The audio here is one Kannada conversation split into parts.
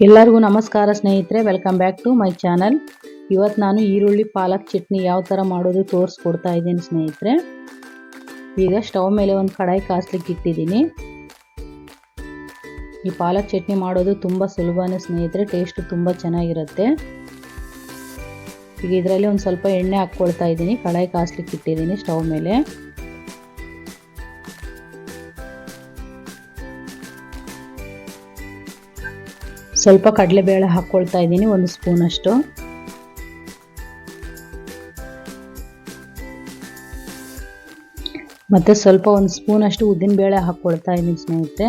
ಎಲ್ಲರಿಗೂ ನಮಸ್ಕಾರ ಸ್ನೇಹಿತರೆ, welcome back to my channel. ಇವತ್ತು ನಾನು ಈರುಳ್ಳಿ ಪಾಲಕ್ ಚಟ್ನಿ ಯಾವ ಥರ ಮಾಡೋದು ತೋರಿಸ್ಕೊಡ್ತಾ ಇದ್ದೀನಿ ಸ್ನೇಹಿತರೆ. ಈಗ ಸ್ಟವ್ ಮೇಲೆ ಒಂದು ಕಡಾಯಿ ಕಾಸ್ಲಿಕ್ಕೆ ಇಟ್ಟಿದ್ದೀನಿ. ಈ ಪಾಲಕ್ ಚಟ್ನಿ ಮಾಡೋದು ತುಂಬ ಸುಲಭನೇ ಸ್ನೇಹಿತರೆ, ಟೇಸ್ಟ್ ತುಂಬ ಚೆನ್ನಾಗಿರುತ್ತೆ. ಈಗ ಇದರಲ್ಲಿ ಒಂದು ಸ್ವಲ್ಪ ಎಣ್ಣೆ ಹಾಕ್ಕೊಳ್ತಾ ಇದ್ದೀನಿ. ಕಡಾಯಿ ಕಾಸ್ಲಿಕ್ಕೆ ಇಟ್ಟಿದ್ದೀನಿ ಸ್ಟವ್ ಮೇಲೆ. ಸ್ವಲ್ಪ ಕಡಲೆಬೇಳೆ ಹಾಕ್ಕೊಳ್ತಾ ಇದ್ದೀನಿ, 1 ಸ್ಪೂನ್ ಅಷ್ಟು. ಮತ್ತೆ ಸ್ವಲ್ಪ 1 ಸ್ಪೂನ್ ಅಷ್ಟು ಉದ್ದಿನ ಬೇಳೆ ಹಾಕ್ಕೊಳ್ತಾ ಇದ್ದೀನಿ ಸ್ನೇಹಿತರೆ.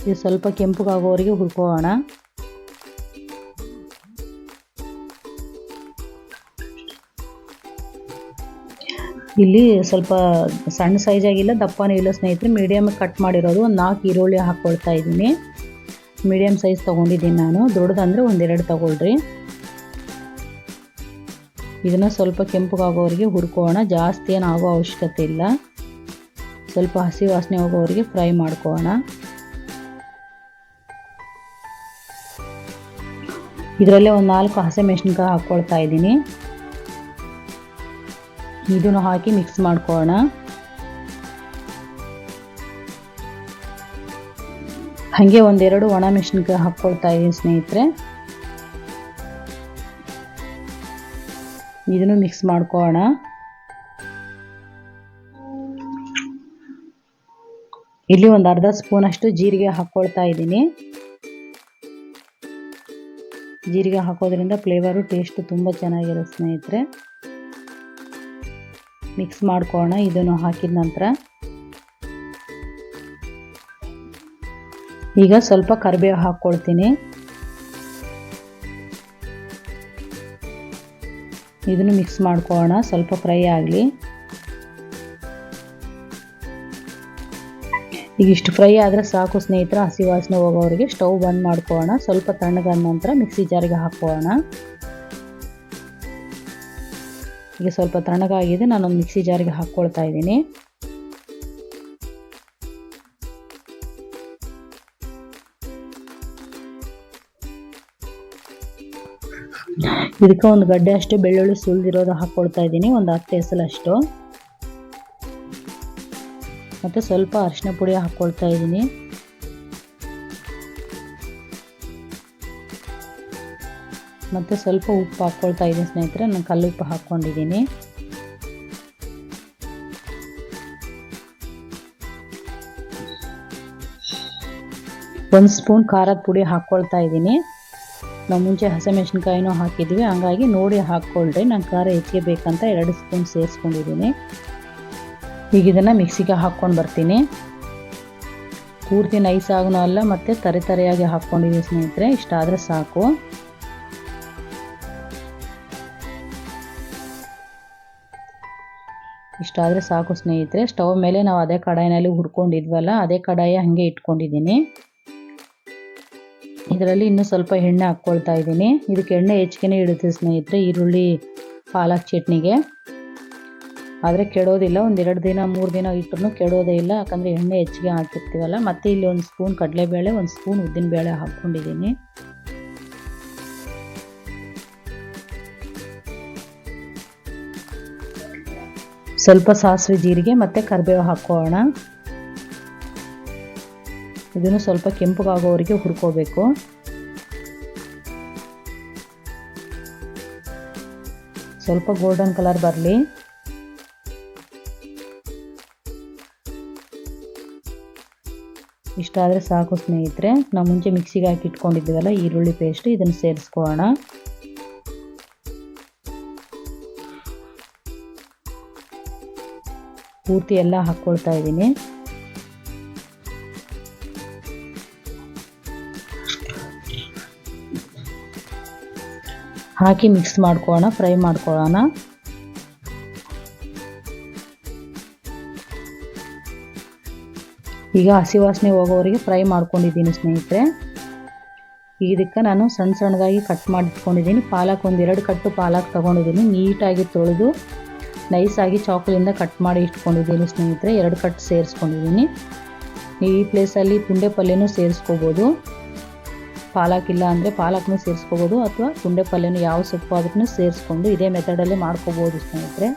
ಇದು ಸ್ವಲ್ಪ ಕೆಂಪಗಾಗೋವರೆಗೆ ಹುರ್ಕೋಣ. ಇಲ್ಲಿ ಸ್ವಲ್ಪ ಸಣ್ಣ ಸೈಜ್ ಆಗಿಲ್ಲ, ದಪ್ಪನೂ ಇಲ್ಲ ಸ್ನೇಹಿತರೆ, ಮೀಡಿಯಮ್ ಕಟ್ ಮಾಡಿರೋದು ಒಂದು 4 ಈರುಳ್ಳಿ ಹಾಕ್ಕೊಳ್ತಾ ಇದ್ದೀನಿ. ಮೀಡಿಯಮ್ ಸೈಜ್ ತೊಗೊಂಡಿದ್ದೀನಿ ನಾನು, ದೊಡ್ಡದಂದರೆ 1-2 ತಗೊಳ್ರಿ. ಇದನ್ನು ಸ್ವಲ್ಪ ಕೆಂಪಗಾಗೋವರೆಗೆ ಹುರ್ಕೋಣ. ಜಾಸ್ತಿ ಏನು ಆಗೋ ಅವಶ್ಯಕತೆ ಇಲ್ಲ, ಸ್ವಲ್ಪ ಹಸಿ ವಾಸನೆ ಹೋಗೋವರೆಗೆ ಫ್ರೈ ಮಾಡ್ಕೋಣ. ಇದರಲ್ಲೇ ಒಂದು 4 ಹಸಿಮೆಣಸಿನಕಾಯಿ ಹಾಕ್ಕೊಳ್ತಾ ಇದ್ದೀನಿ. ಇದನ್ನು ಹಾಕಿ ಮಿಕ್ಸ್ ಮಾಡ್ಕೊಳ್ಳೋಣ. ಹಾಗೆ 1-2 ಒಣ ಮೆಣಸಿನಕಾಯಿ ಹಾಕ್ಕೊಳ್ತಾ ಇದ್ದೀನಿ ಸ್ನೇಹಿತರೆ. ಇದನ್ನು ಮಿಕ್ಸ್ ಮಾಡ್ಕೊಳ್ಳೋಣ. ಇಲ್ಲಿ ಒಂದು ಅರ್ಧ ಸ್ಪೂನ್ ಅಷ್ಟು ಜೀರಿಗೆ ಹಾಕ್ಕೊಳ್ತಾ ಇದ್ದೀನಿ. ಜೀರಿಗೆ ಹಾಕೋದ್ರಿಂದ ಫ್ಲೇವರು ಟೇಸ್ಟ್ ತುಂಬ ಚೆನ್ನಾಗಿರುತ್ತೆ ಸ್ನೇಹಿತರೆ. ಮಿಕ್ಸ್ ಮಾಡ್ಕೊಳ್ಳೋಣ. ಇದನ್ನು ಹಾಕಿದ ನಂತರ ಈಗ ಸ್ವಲ್ಪ ಕರಿಬೇವು ಹಾಕ್ಕೊಳ್ತೀನಿ. ಇದನ್ನು ಮಿಕ್ಸ್ ಮಾಡ್ಕೊಳ್ಳೋಣ, ಸ್ವಲ್ಪ ಫ್ರೈ ಆಗಲಿ. ಈಗ ಇಷ್ಟು ಫ್ರೈ ಆದರೆ ಸಾಕು ಸ್ನೇಹಿತರೆ, ಹಸಿ ವಾಸನೆ ಹೋಗೋವರೆಗೆ ಸ್ಟವ್ ಬಂದ್ ಮಾಡ್ಕೊಳ್ಳೋಣ. ಸ್ವಲ್ಪ ತಣ್ಣಗಾದ ನಂತರ ಮಿಕ್ಸಿ ಜಾರಿಗೆ ಹಾಕ್ಕೊಳ್ಳೋಣ. ಈಗ ಸ್ವಲ್ಪ ತಣ್ಣಗಾಗಿದೆ, ನಾನೊಂದು ಮಿಕ್ಸಿ ಜಾರಿಗೆ ಹಾಕ್ಕೊಳ್ತಾ ಇದ್ದೀನಿ. ಇದಕ್ಕೆ ಒಂದು ಗಡ್ಡೆ ಅಷ್ಟು ಬೆಳ್ಳುಳ್ಳಿ ಸುಲಿದಿರೋದು ಹಾಕ್ಕೊಳ್ತಾ ಇದ್ದೀನಿ, ಒಂದು 10 ಎಸಲಷ್ಟು. ಮತ್ತು ಸ್ವಲ್ಪ ಅರಿಶಿನ ಪುಡಿ ಹಾಕ್ಕೊಳ್ತಾ ಇದ್ದೀನಿ. ಮತ್ತು ಸ್ವಲ್ಪ ಉಪ್ಪು ಹಾಕ್ಕೊಳ್ತಾ ಇದ್ದೀನಿ ಸ್ನೇಹಿತರೆ, ನಾನು ಕಲ್ಲುಪ್ಪು ಹಾಕ್ಕೊಂಡಿದ್ದೀನಿ. ಒಂದು ಸ್ಪೂನ್ ಖಾರದ ಪುಡಿ ಹಾಕ್ಕೊಳ್ತಾ ಇದ್ದೀನಿ. ನಾವು ಮುಂಚೆ ಹಸಿಮೆಣಸಿನ್ಕಾಯಿನೂ ಹಾಕಿದ್ವಿ, ಹಂಗಾಗಿ ನೋಡಿ ಹಾಕ್ಕೊಳ್ರಿ. ನಾನು ಖಾರ ಹೆಚ್ಚಿಗೆ ಬೇಕಂತ 2 ಸ್ಪೂನ್ ಸೇರಿಸ್ಕೊಂಡಿದ್ದೀನಿ. ಈಗ ಇದನ್ನು ಮಿಕ್ಸಿಗೆ ಹಾಕ್ಕೊಂಡು ಬರ್ತೀನಿ. ಪೂರ್ತಿ ನೈಸ್ ಆಗೂ ಅಲ್ಲ, ಮತ್ತು ತರಿಯಾಗಿ ಹಾಕ್ಕೊಂಡಿದ್ದೀನಿ ಸ್ನೇಹಿತರೆ. ಇಷ್ಟಾದರೆ ಸಾಕು. ಇಷ್ಟಾದರೆ ಸಾಕು ಸ್ನೇಹಿತರೆ. ಸ್ಟವ್ ಮೇಲೆ ನಾವು ಅದೇ ಕಡಾಯಿನಲ್ಲಿ ಹುರ್ಕೊಂಡಿದ್ವಲ್ಲ, ಅದೇ ಕಡಾಯಿ ಹಾಗೆ ಇಟ್ಕೊಂಡಿದ್ದೀನಿ. ಇದರಲ್ಲಿ ಇನ್ನೂ ಸ್ವಲ್ಪ ಎಣ್ಣೆ ಹಾಕ್ಕೊಳ್ತಾ ಇದ್ದೀನಿ. ಇದಕ್ಕೆ ಎಣ್ಣೆ ಹೆಚ್ಚಿಗೆ ಇಡುತ್ತೆ ಸ್ನೇಹಿತರೆ ಈರುಳ್ಳಿ ಪಾಲಕ್ ಚಟ್ನಿಗೆ. ಆದರೆ ಕೆಡೋದಿಲ್ಲ, 1-2 ದಿನ 3 ದಿನ ಇಟ್ಟರೂ ಕೆಡೋದೇ ಇಲ್ಲ, ಯಾಕಂದರೆ ಎಣ್ಣೆ ಹೆಚ್ಚಿಗೆ ಹಾಕಿರ್ತೀವಲ್ಲ. ಮತ್ತು ಇಲ್ಲಿ 1 ಸ್ಪೂನ್ ಕಡಲೆಬೇಳೆ, 1 ಸ್ಪೂನ್ ಉದ್ದಿನ ಬೇಳೆ ಹಾಕ್ಕೊಂಡಿದ್ದೀನಿ. ಸ್ವಲ್ಪ ಸಾಸಿವೆ, ಜೀರಿಗೆ ಮತ್ತು ಕರಿಬೇವು ಹಾಕ್ಕೊಳ್ಳೋಣ. ಇದನ್ನು ಸ್ವಲ್ಪ ಕೆಂಪಗಾಗೋವರೆಗೆ ಹುರ್ಕೋಬೇಕು. ಸ್ವಲ್ಪ ಗೋಲ್ಡನ್ ಕಲರ್ ಬರಲಿ. ಇಷ್ಟಾದರೆ ಸಾಕು ಸ್ನೇಹಿತರೆ. ನಾವು ಮುಂಚೆ ಮಿಕ್ಸಿಗೆ ಹಾಕಿ ಇಟ್ಕೊಂಡಿದ್ದೀವಲ್ಲ ಈರುಳ್ಳಿ ಪೇಸ್ಟ್, ಇದನ್ನು ಸೇರಿಸ್ಕೊಳ್ಳೋಣ. ಪೂರ್ತಿ ಎಲ್ಲ ಹಾಕ್ಕೊಳ್ತಾ ಇದ್ದೀನಿ. ಹಾಕಿ ಮಿಕ್ಸ್ ಮಾಡ್ಕೊಳ್ಳೋಣ, ಫ್ರೈ ಮಾಡ್ಕೊಳ್ಳೋಣ. ಈಗ ಹಸಿ ವಾಸನೆ ಹೋಗೋವರೆಗೆ ಫ್ರೈ ಮಾಡ್ಕೊಂಡಿದ್ದೀನಿ ಸ್ನೇಹಿತರೆ. ಇದಕ್ಕೆ ನಾನು ಸಣ್ಣದಾಗಿ ಕಟ್ ಮಾಡಿ ಇಟ್ಕೊಂಡಿದ್ದೀನಿ. ಪಾಲಕ್ 1-2 ಕಟ್ಟು ಪಾಲಕ್ ತೊಗೊಂಡಿದ್ದೀನಿ. ನೀಟಾಗಿ ತೊಳೆದು ನೈಸಾಗಿ ಚಾಕುಲಿಂದ ಕಟ್ ಮಾಡಿ ಇಟ್ಕೊಂಡಿದ್ದೀನಿ ಸ್ನೇಹಿತರೆ. 2 ಕಟ್ ಸೇರಿಸ್ಕೊಂಡಿದ್ದೀನಿ. ನೀವು ಈ ಪ್ಲೇಸಲ್ಲಿ ಪುಂಡೆ ಪಲ್ಯನೂ ಸೇರಿಸ್ಕೋಬೋದು. ಪಾಲಕ್ ಇಲ್ಲ ಅಂದರೆ ಪಾಲಕ್ನೂ ಸೇರಿಸ್ಕೋಬೋದು, ಅಥವಾ ಪುಂಡೆ ಪಲ್ಯನೂ ಯಾವ ಸೊಪ್ಪು ಅದಕ್ಕೂ ಸೇರಿಸ್ಕೊಂಡು ಇದೇ ಮೆಥಡಲ್ಲಿ ಮಾಡ್ಕೋಬೋದು ಸ್ನೇಹಿತರೆ.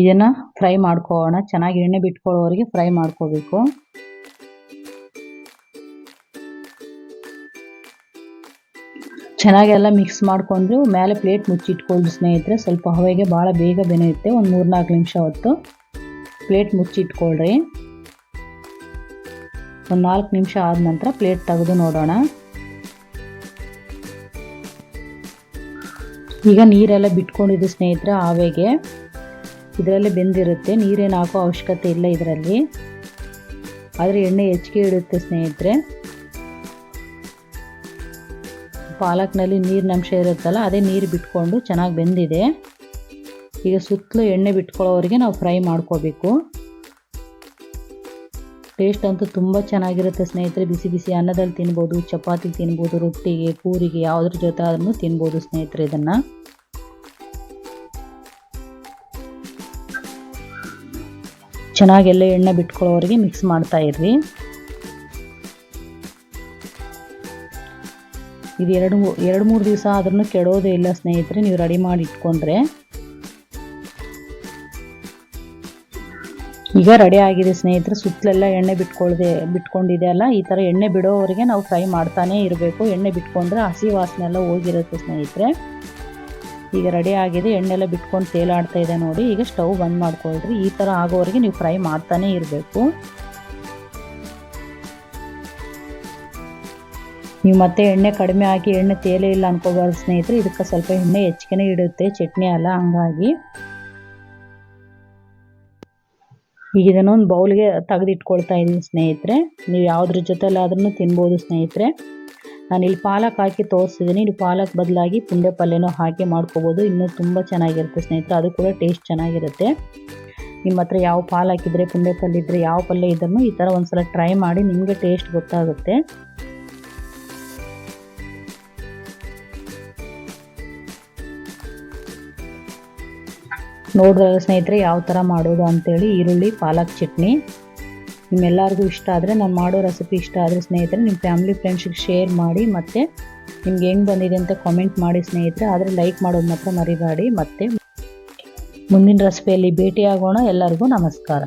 ಇದನ್ನು ಫ್ರೈ ಮಾಡ್ಕೊಳ್ಳೋಣ. ಚೆನ್ನಾಗಿ ಎಣ್ಣೆ ಬಿಟ್ಕೊಳ್ಳೋವರೆಗೆ ಫ್ರೈ ಮಾಡ್ಕೋಬೇಕು. ಚೆನ್ನಾಗೆಲ್ಲ ಮಿಕ್ಸ್ ಮಾಡಿಕೊಂಡು ಮೇಲೆ ಪ್ಲೇಟ್ ಮುಚ್ಚಿಟ್ಕೊಳ್ಳಿ ಸ್ನೇಹಿತರೆ. ಸ್ವಲ್ಪ ಹವೆಗೆ ಭಾಳ ಬೇಗ ಬೆನೆಯುತ್ತೆ. ಒಂದು 3-4 ನಿಮಿಷ ಹೊತ್ತು ಪ್ಲೇಟ್ ಮುಚ್ಚಿಟ್ಕೊಳ್ರಿ. ಒಂದು 4 ನಿಮಿಷ ಆದ ನಂತರ ಪ್ಲೇಟ್ ತೆಗೆದು ನೋಡೋಣ. ಈಗ ನೀರೆಲ್ಲ ಬಿಟ್ಕೊಂಡಿದ್ದು ಸ್ನೇಹಿತರೆ ಆವೆಗೆ. ಇದರಲ್ಲೇ ಬೆಂದಿರುತ್ತೆ, ನೀರೇನು ಹಾಕೋ ಅವಶ್ಯಕತೆ ಇಲ್ಲ ಇದರಲ್ಲಿ. ಆದರೆ ಎಣ್ಣೆ ಹೆಚ್ಚಿಗೆ ಇಡುತ್ತೆ ಸ್ನೇಹಿತರೆ. ಪಾಲಕ್ನಲ್ಲಿ ನೀರಿನ ಅಂಶ ಇರುತ್ತಲ್ಲ, ಅದೇ ನೀರು ಬಿಟ್ಕೊಂಡು ಚೆನ್ನಾಗಿ ಬೆಂದಿದೆ. ಈಗ ಸುತ್ತಲೂ ಎಣ್ಣೆ ಬಿಟ್ಕೊಳ್ಳೋವರೆಗೆ ನಾವು ಫ್ರೈ ಮಾಡ್ಕೋಬೇಕು. ಟೇಸ್ಟ್ ಅಂತೂ ತುಂಬ ಚೆನ್ನಾಗಿರುತ್ತೆ ಸ್ನೇಹಿತರೆ. ಬಿಸಿ ಬಿಸಿ ಅನ್ನದಲ್ಲಿ ತಿನ್ಬೋದು, ಚಪಾತಿ ತಿನ್ಬೋದು, ರೊಟ್ಟಿಗೆ, ಪೂರಿಗೆ ಯಾವುದ್ರ ಜೊತೆ ಆದ್ರೂ ತಿನ್ಬೋದು ಸ್ನೇಹಿತರೆ. ಇದನ್ನು ಚೆನ್ನಾಗೆಲ್ಲ ಎಣ್ಣೆ ಬಿಟ್ಕೊಳ್ಳೋವರೆಗೆ ಮಿಕ್ಸ್ ಮಾಡ್ತಾ ಇರ್ರಿ. ಇದು 2-3 ದಿವಸ ಆದ್ರೂ ಕೆಡೋದೇ ಇಲ್ಲ ಸ್ನೇಹಿತರೆ, ನೀವು ರೆಡಿ ಮಾಡಿ ಇಟ್ಕೊಂಡ್ರೆ. ಈಗ ರೆಡಿ ಆಗಿದೆ ಸ್ನೇಹಿತರೆ. ಸುತ್ತಲೆಲ್ಲ ಎಣ್ಣೆ ಬಿಟ್ಕೊಂಡಿದೆ ಅಲ್ಲ, ಈ ಥರ ಎಣ್ಣೆ ಬಿಡೋವರೆಗೆ ನಾವು ಫ್ರೈ ಮಾಡ್ತಾನೇ ಇರಬೇಕು. ಎಣ್ಣೆ ಬಿಟ್ಕೊಂಡ್ರೆ ಹಸಿ ವಾಸನೆ ಎಲ್ಲ ಹೋಗಿರುತ್ತೆ ಸ್ನೇಹಿತರೆ. ಈಗ ರೆಡಿ ಆಗಿದೆ, ಎಣ್ಣೆಲ್ಲ ಬಿಟ್ಕೊಂಡು ತೇಲಾಡ್ತಾ ಇದೆ ನೋಡಿ. ಈಗ ಸ್ಟವ್ ಬಂದ್ ಮಾಡ್ಕೊಳ್ರಿ. ಈ ಥರ ಆಗೋವರೆಗೆ ನೀವು ಫ್ರೈ ಮಾಡ್ತಾನೇ ಇರಬೇಕು. ನೀವು ಮತ್ತೆ ಎಣ್ಣೆ ಕಡಿಮೆ ಹಾಕಿ ಎಣ್ಣೆ ತೇಲೇ ಇಲ್ಲ ಅನ್ಕೋಬಾರ್ದು ಸ್ನೇಹಿತರೆ. ಇದಕ್ಕೆ ಸ್ವಲ್ಪ ಎಣ್ಣೆ ಹೆಚ್ಚಿಗೆ ಇಡುತ್ತೆ, ಚಟ್ನಿ ಅಲ್ಲ, ಹಂಗಾಗಿ. ಈಗ ಇದನ್ನೊಂದು ಬೌಲ್ಗೆ ತೆಗೆದಿಟ್ಕೊಳ್ತಾ ಇದ್ದೀನಿ ಸ್ನೇಹಿತರೆ. ನೀವು ಯಾವುದ್ರ ಜೊತೆಲಾದ್ರೂ ತಿನ್ಬೋದು ಸ್ನೇಹಿತರೆ. ನಾನು ಇಲ್ಲಿ ಪಾಲಕ್ ಹಾಕಿ ತೋರಿಸಿದ್ದೀನಿ. ನೀವು ಪಾಲಕ್ ಬದಲಾಗಿ ಪುಂಡೆ ಪಲ್ಯನೂ ಹಾಕಿ ಮಾಡ್ಕೋಬೋದು. ಇನ್ನೂ ತುಂಬ ಚೆನ್ನಾಗಿರುತ್ತೆ ಸ್ನೇಹಿತರೆ. ಅದು ಕೂಡ ಟೇಸ್ಟ್ ಚೆನ್ನಾಗಿರುತ್ತೆ. ನಿಮ್ಮ ಹತ್ರ ಯಾವ ಪಾಲಕ್ ಇದ್ದರೆ, ಪುಂಡೆ ಪಲ್ಯ ಇದ್ದರೆ, ಯಾವ ಪಲ್ಯ ಇದ್ರೂ ಈ ಥರ ಒಂದ್ಸಲ ಟ್ರೈ ಮಾಡಿ, ನಿಮಗೆ ಟೇಸ್ಟ್ ಗೊತ್ತಾಗುತ್ತೆ. ನೋಡಿದ್ರಲ್ಲ ಸ್ನೇಹಿತರೆ ಯಾವ ಥರ ಮಾಡೋದು ಅಂತೇಳಿ. ಈರುಳ್ಳಿ ಪಾಲಕ್ ಚಟ್ನಿ ನಿಮ್ಮೆಲ್ಲರಿಗೂ ಇಷ್ಟ ಆದರೆ, ನಾನು ಮಾಡೋ ರೆಸಿಪಿ ಇಷ್ಟ ಆದರೆ ಸ್ನೇಹಿತರೆ ನಿಮ್ಮ ಫ್ಯಾಮಿಲಿ ಫ್ರೆಂಡ್ಸಿಗೆ ಶೇರ್ ಮಾಡಿ. ಮತ್ತು ನಿಮ್ಗೆ ಹೆಂಗೆ ಬಂದಿದೆ ಅಂತ ಕಾಮೆಂಟ್ ಮಾಡಿ ಸ್ನೇಹಿತರೆ. ಆದರೆ ಲೈಕ್ ಮಾಡೋದು ಮಾತ್ರ ಮರಿಬೇಡಿ. ಮತ್ತು ಮುಂದಿನ ರೆಸಿಪಿಯಲ್ಲಿ ಭೇಟಿಯಾಗೋಣ. ಎಲ್ಲರಿಗೂ ನಮಸ್ಕಾರ.